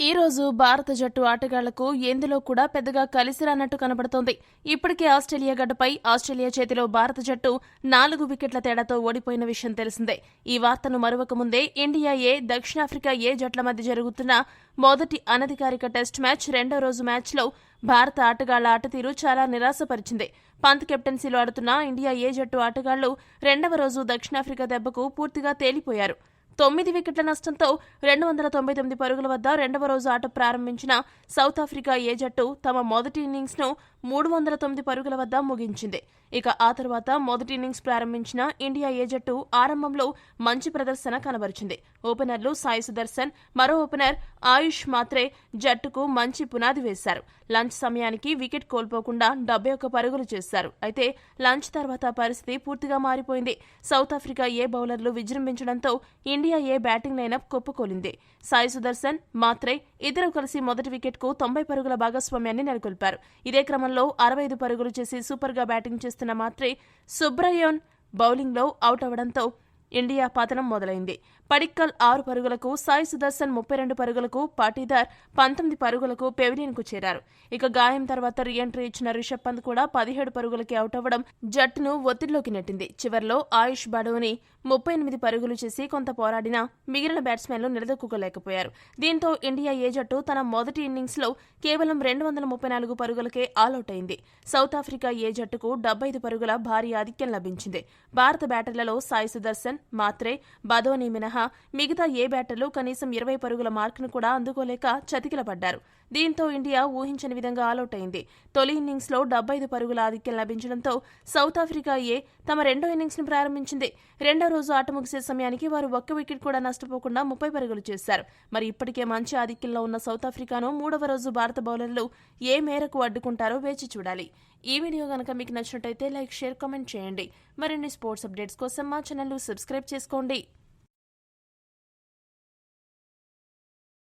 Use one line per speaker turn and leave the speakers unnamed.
ఈ రోజు భారత జట్టు ఆటగాళ్లకు ఎందులో కూడా పెద్దగా కలిసిరానట్టు కనబడుతోంది. ఇప్పటికే ఆస్ట్రేలియా గడ్డపై ఆస్ట్రేలియా చేతిలో భారత జట్టు 4 వికెట్ల తేడాతో ఓడిపోయిన విషయం తెలిసిందే. ఈ వార్తను మరొక ముందే ఇండియా ఏ, దక్షిణాఫ్రికా ఏ జట్ల మధ్య జరుగుతున్న మొదటి అనధికారిక టెస్ట్ మ్యాచ్ రెండో రోజు మ్యాచ్లో భారత ఆటగాళ్ల ఆటతీరు చాలా నిరాశపరిచింది. పంత్ కెప్టెన్సీలో ఆడుతున్న ఇండియా ఏ జట్టు ఆటగాళ్లు రెండవ రోజు దక్షిణాఫ్రికా దెబ్బకు పూర్తిగా తేలిపోయారు. 9 వికెట్ల నష్టంతో 299 పరుగుల వద్ద రెండవ రోజు ఆట ప్రారంభించిన సౌత్ ఆఫ్రికా ఏ జట్టు తమ మొదటి ఇన్నింగ్స్ను 309 పరుగుల వద్ద ముగించింది. ఇక ఆ తర్వాత మొదటి ఇన్నింగ్స్ ప్రారంభించిన ఇండియా ఏ జట్టు ఆరంభంలో మంచి ప్రదర్శన కనబరిచింది. ఓపెనర్లు సాయి సుదర్శన్, మరో ఓపెనర్ ఆయుష్ మాత్రే జట్టుకు మంచి పునాది వేశారు. లంచ్ సమయానికి వికెట్ కోల్పోకుండా 71 పరుగులు చేశారు. అయితే లంచ్ తర్వాత పరిస్థితి పూర్తిగా మారిపోయింది. సౌత్ ఆఫ్రికా ఏ బౌలర్లు విజృంభించడంతో ఇండియా ఏ బ్యాటింగ్ లైనప్ కుప్పకూలింది. సాయి సుదర్శన్, మాత్రే ఇద్దరు కలిసి మొదటి వికెట్కు 90 పరుగుల భాగస్వామ్యాన్ని నెలకొల్పారు. ఇదే క్రమంలో 65 పరుగులు చేసి సూపర్గా బ్యాటింగ్ చేస్తున్న మాత్రే సుబ్రయోన్ బౌలింగ్లో అవుట్ అవడంతో ఇండియా పతనం మొదలైంది. పడిక్కల్ 6 పరుగులకు, సాయి సుదర్శన్ 32 పరుగులకు, పాటీదార్ 19 పరుగులకు పెవిలియన్కు చేరారు. ఇక గాయం తర్వాత రీఎంట్రీ ఇచ్చిన రిషబ్ పంత్ కూడా 17 పరుగులకి అవుట్ అవ్వడం జట్టును ఒత్తిడిలోకి నెట్టింది. చివర్లో ఆయుష్ బడోని 38 పరుగులు చేసి కొంత పోరాడినా మిగిలిన బ్యాట్స్మెన్లు నిలదొక్కుకోలేకపోయారు. దీంతో ఇండియా ఏ జట్టు తన మొదటి ఇన్నింగ్స్లో కేవలం 234 పరుగులకే ఆలౌట్ అయింది. సౌత్ ఆఫ్రికా ఏ జట్టుకు 75 పరుగుల భారీ ఆధిక్యం లభించింది. భారత బ్యాటర్లలో సాయి సుదర్శన్, మాత్రే, బదోని మినహా మిగతా ఏ బ్యాటర్లు కనీసం 20 పరుగుల మార్కును కూడా అందుకోలేక చతికిలపడ్డారు. దీంతో ఇండియా ఊహించని విధంగా ఆలౌట్ అయింది. తొలి ఇన్నింగ్స్లో 75 పరుగుల ఆధిక్యం లభించడంతో సౌత్ ఆఫ్రికా ఏ తమ రెండో ఇన్నింగ్స్ను ప్రారంభించింది. రెండో రోజు ఆట ముగిసే సమయానికి వారు ఒక్క వికెట్ కూడా నష్టపోకుండా 30 పరుగులు చేశారు. మరి ఇప్పటికే మంచి ఆధిక్యంలో ఉన్న సౌత్ ఆఫ్రికాను మూడవ రోజు భారత బౌలర్లు ఏ మేరకు అడ్డుకుంటారో వేచి చూడాలి. ఈ వీడియో గనక మీకు నచ్చినట్టయితే లైక్, షేర్, కామెంట్ చేయండి. మరిన్ని స్పోర్ట్స్ అప్డేట్స్ కోసం మా ఛానల్ సబ్స్క్రైబ్ చేసుకోండి.